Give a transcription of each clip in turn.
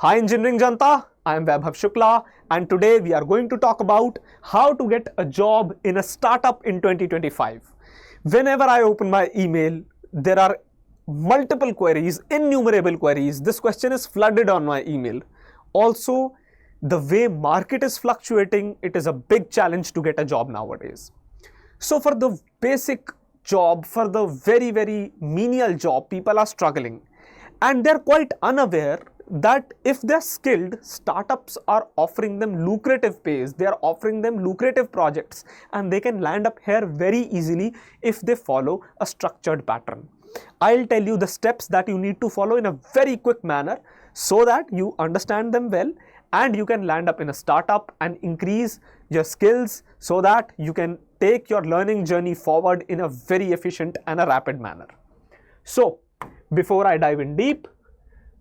Hi Engineering Janta, I am Vaibhav Shukla and today we are going to talk about how to get a job in a startup in 2025. Whenever I open my email, there are multiple queries, innumerable queries. This question is flooded on my email. Also, the way market is fluctuating, it is a big challenge to get a job nowadays. So for the basic job, for the very menial job, people are struggling and they're quite unaware that if they're skilled, startups are offering them lucrative pays, they are offering them lucrative projects and they can land up here very easily if they follow a structured pattern. I'll tell you the steps that you need to follow in a very quick manner so that you understand them well and you can land up in a startup and increase your skills so that you can take your learning journey forward in a very efficient and a rapid manner. So, before I dive in deep,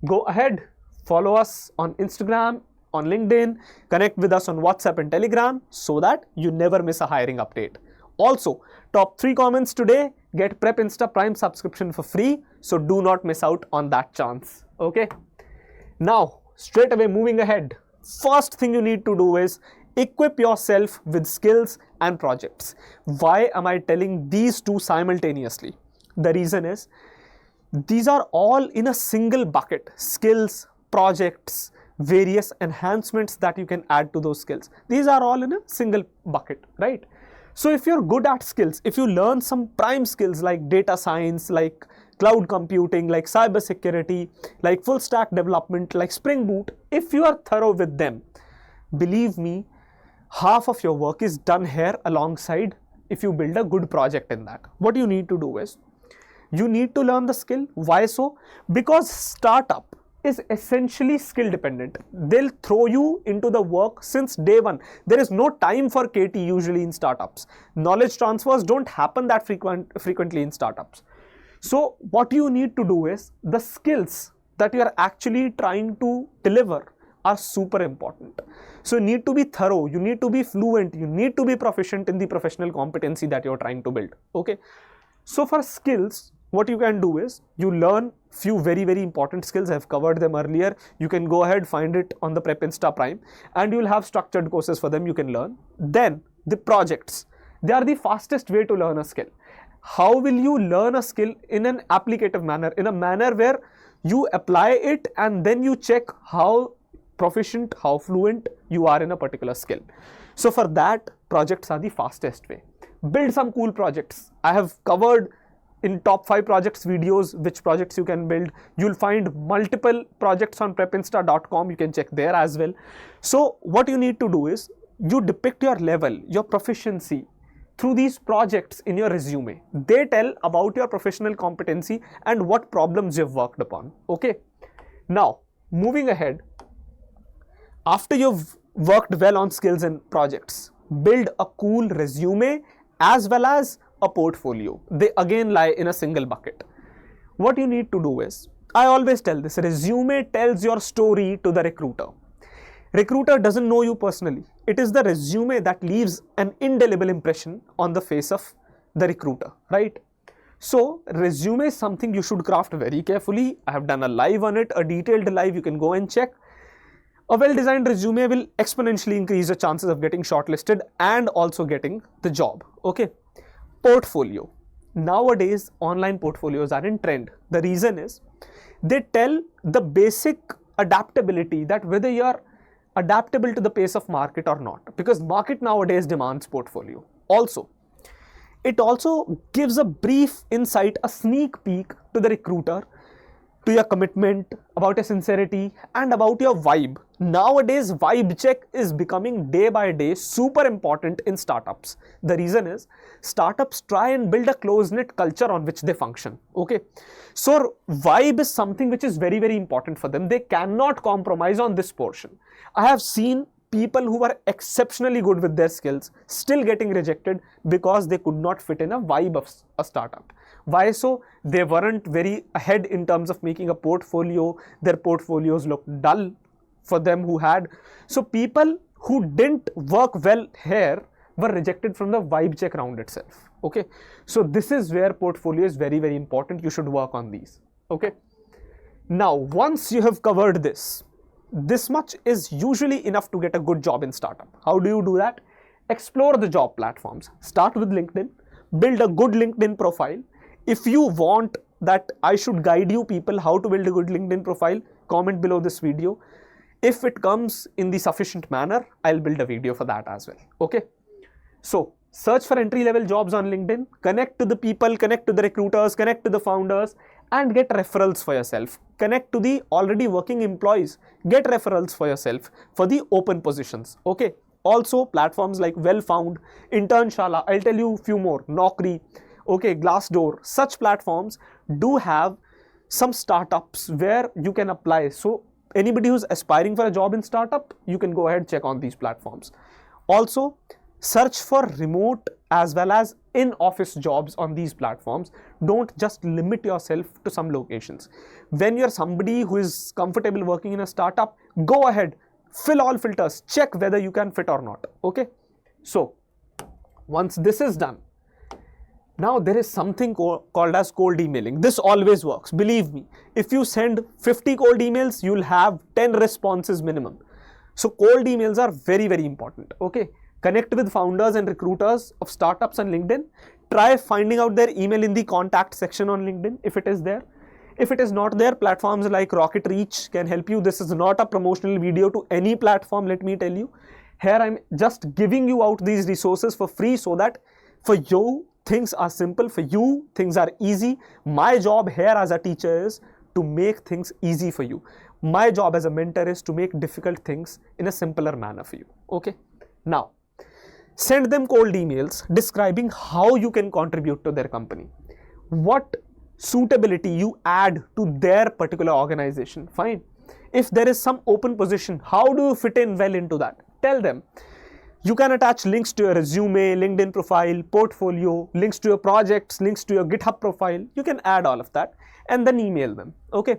go ahead, follow us on Instagram, on LinkedIn, connect with us on WhatsApp and Telegram so that you never miss a hiring update. Also, top 3 comments today get Prep Insta Prime subscription for free, so do not miss out on that chance. Okay? Now, straight away moving ahead, first thing you need to do is equip yourself with skills and projects. Why am I telling these two simultaneously? The reason is, these are all in a single bucket: skills, projects, various enhancements that you can add to those skills. These are all in a single bucket, right? So if you're good at skills, if you learn some prime skills like data science, like cloud computing, like cyber security, like full stack development, like Spring Boot, if you are thorough with them, believe me, half of your work is done here alongside if you build a good project in that. What you need to do is, you need to learn the skill. Why so? Because startup is essentially skill dependent. They'll throw you into the work since day one. There is no time for KT usually in startups. Knowledge transfers don't happen that frequently in startups. So what you need to do is, the skills that you are actually trying to deliver are super important. So you need to be thorough, you need to be fluent, you need to be proficient in the professional competency that you're trying to build. Okay. So for skills, what you can do is, you learn few very important skills. I've covered them earlier. You can go ahead, find it on the Prep Insta Prime, and you'll have structured courses for them you can learn. Then the projects, they are the fastest way to learn a skill. How will you learn a skill in an applicative manner, in a manner where you apply it and then you check how proficient, how fluent you are in a particular skill. So for that, projects are the fastest way. Build some cool projects. I have covered in top 5 projects videos which projects you can build. You'll find multiple projects on prepinsta.com. You can check there as well. So what you need to do is, you depict your level, your proficiency through these projects in your resume. They tell about your professional competency and what problems you've worked upon. Okay. Now, moving ahead, after you've worked well on skills and projects, build a cool resume as well as a portfolio. They again lie in a single bucket. What you need to do is, I always tell this, resume tells your story to the recruiter. Recruiter doesn't know you personally. It is the resume that leaves an indelible impression on the face of the recruiter, right? So resume is something you should craft very carefully. I have done a live on it, a detailed live, you can go and check. A well-designed resume will exponentially increase the chances of getting shortlisted and also getting the job. Okay. Portfolio. Nowadays, online portfolios are in trend. The reason is, they tell the basic adaptability, that whether you are adaptable to the pace of market or not, because market nowadays demands portfolio. Also, it also gives a brief insight, a sneak peek to the recruiter, to your commitment, about your sincerity and about your vibe. Nowadays, vibe check is becoming day by day super important in startups. The reason is, startups try and build a close-knit culture on which they function. Okay. So vibe is something which is very important for them. They cannot compromise on this portion. I have seen people who were exceptionally good with their skills still getting rejected because they could not fit in a vibe of a startup. Why so? They weren't very ahead in terms of making a portfolio. Their portfolios looked dull for them who had. So people who didn't work well here were rejected from the vibe check round itself. Okay. So this is where portfolio is very important. You should work on these. Okay. Now, once you have covered this, this much is usually enough to get a good job in startup. How do you do that? Explore the job platforms. Start with LinkedIn. Build a good LinkedIn profile. If you want that I should guide you people how to build a good LinkedIn profile, comment below this video. If it comes in the sufficient manner, I'll build a video for that as well. Okay. So search for entry-level jobs on LinkedIn, connect to the people, connect to the recruiters, connect to the founders, and get referrals for yourself. Connect to the already working employees, get referrals for yourself for the open positions. Okay. Also platforms like Wellfound, Internshala, I'll tell you a few more, Naukri, okay, Glassdoor, such platforms do have some startups where you can apply. So anybody who's aspiring for a job in startup, you can go ahead, check on these platforms. Also, search for remote as well as in-office jobs on these platforms. Don't just limit yourself to some locations. When you're somebody who is comfortable working in a startup, go ahead, fill all filters, check whether you can fit or not. Okay. So once this is done, now there is something called as cold emailing. This always works. Believe me, if you send 50 cold emails, you'll have 10 responses minimum. So cold emails are very, very important. Okay. Connect with founders and recruiters of startups on LinkedIn. Try finding out their email in the contact section on LinkedIn if it is there. If it is not there, platforms like Rocket Reach can help you. This is not a promotional video to any platform, let me tell you. Here I'm just giving you out these resources for free so that for you, things are simple. For you, things are easy. My job here as a teacher is to make things easy for you. My job as a mentor is to make difficult things in a simpler manner for you. Okay. Now, send them cold emails describing how you can contribute to their company, what suitability you add to their particular organization. Fine. If there is some open position, how do you fit in well into that? Tell them. You can attach links to your resume, LinkedIn profile, portfolio, links to your projects, links to your GitHub profile. You can add all of that and then email them. Okay.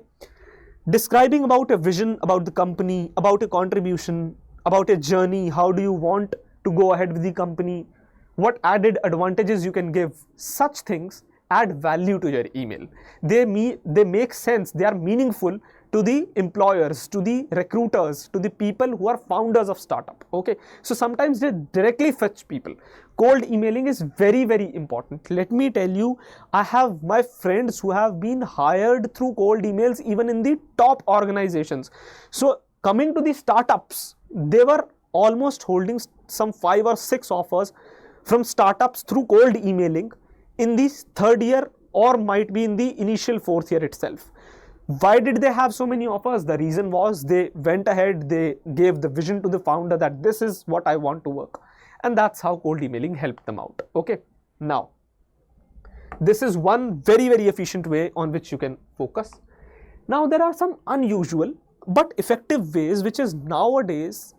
Describing about a vision, about the company, about a contribution, about a journey. How do you want to go ahead with the company? What added advantages you can give? Such things add value to your email. They make sense. They are meaningful to the employers, to the recruiters, to the people who are founders of startup. Okay. So sometimes they directly fetch people. Cold emailing is very, very important. Let me tell you, I have my friends who have been hired through cold emails even in the top organizations. So coming to the startups, they were almost holding some 5 or 6 offers from startups through cold emailing in the 3rd year or might be in the initial 4th year itself. Why did they have so many offers? The reason was they went ahead, they gave the vision to the founder that this is what I want to work. And that's how cold emailing helped them out. Okay. Now, this is one very, very efficient way on which you can focus. Now, there are some unusual but effective ways which is nowadays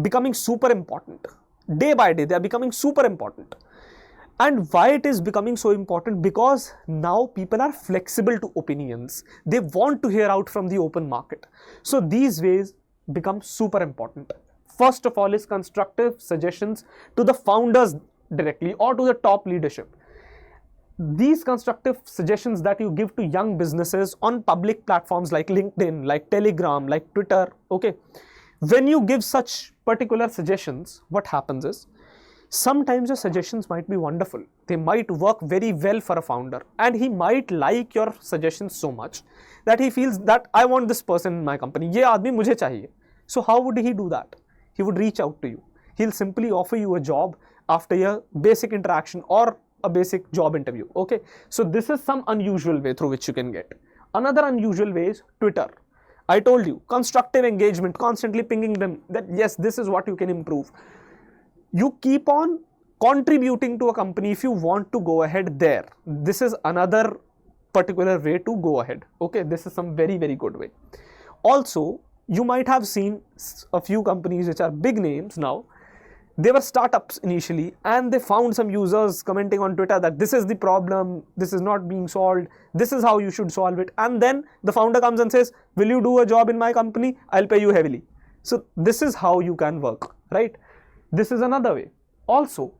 becoming super important. Day by day, they are becoming super important. And why it is becoming so important? Because now people are flexible to opinions. They want to hear out from the open market. So these ways become super important. First of all is constructive suggestions to the founders directly or to the top leadership. These constructive suggestions that you give to young businesses on public platforms like LinkedIn, like Telegram, like Twitter, okay. When you give such particular suggestions, what happens is, sometimes your suggestions might be wonderful. They might work very well for a founder and he might like your suggestions so much that he feels that I want this person in my company. Ye aadmi mujhe chahiye. So how would he do that? He would reach out to you. He'll simply offer you a job after a basic interaction or a basic job interview. Okay. So this is some unusual way through which you can get. Another unusual way is Twitter. I told you, constructive engagement, constantly pinging them that yes, this is what you can improve. You keep on contributing to a company if you want to go ahead there. This is another particular way to go ahead. Okay, this is some very, very good way. Also, you might have seen a few companies which are big names now. They were startups initially and they found some users commenting on Twitter that this is the problem, this is not being solved, this is how you should solve it. And then the founder comes and says, will you do a job in my company? I'll pay you heavily. So this is how you can work, right? This is another way. Also,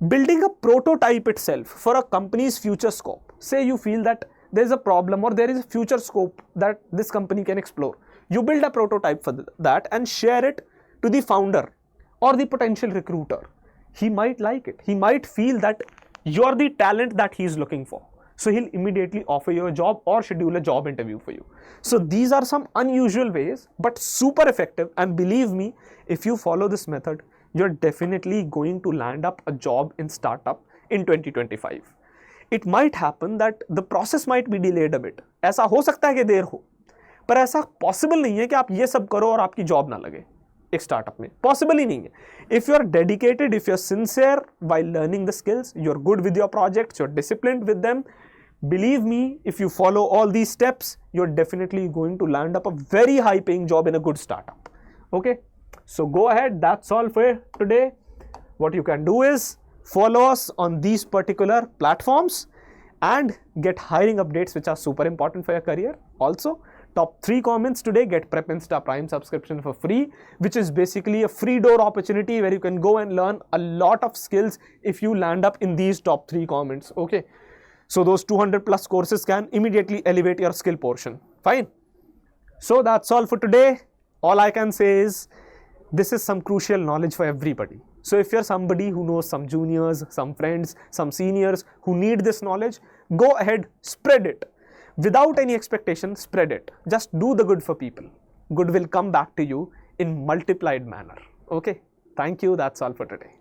building a prototype itself for a company's future scope. Say you feel that there is a problem or there is a future scope that this company can explore. You build a prototype for that and share it to the founder or the potential recruiter. He might like it. He might feel that you're the talent that he's looking for. So he'll immediately offer you a job or schedule a job interview for you. So these are some unusual ways, but super effective. And believe me, if you follow this method, you're definitely going to land up a job in startup in 2025. It might happen that the process might be delayed a bit. ऐसा हो सकता है कि देर हो, पर ऐसा possible नहीं है कि आप ये सब करो और आपकी जॉब ना लगे एक स्टार्टअप में. पॉसिबल ही नहीं है. If you are dedicated, if you are sincere while learning the skills, you are good with your projects, you are disciplined with them, believe me, if you follow all these steps, you're definitely going to land up a very high paying job in a good startup. Okay, so go ahead. That's all for today. What you can do is follow us on these particular platforms and get hiring updates which are super important for your career. Also, top 3 comments today get Prep Insta Prime subscription for free, which is basically a free door opportunity where you can go and learn a lot of skills if you land up in these top 3 comments. Okay, so those 200 plus courses can immediately elevate your skill portion. Fine. So that's all for today. All I can say is this is some crucial knowledge for everybody. So if you're somebody who knows some juniors, some friends, some seniors who need this knowledge, go ahead, spread it. Without any expectation, spread it. Just do the good for people. Good will come back to you in multiplied manner. Okay. Thank you. That's all for today.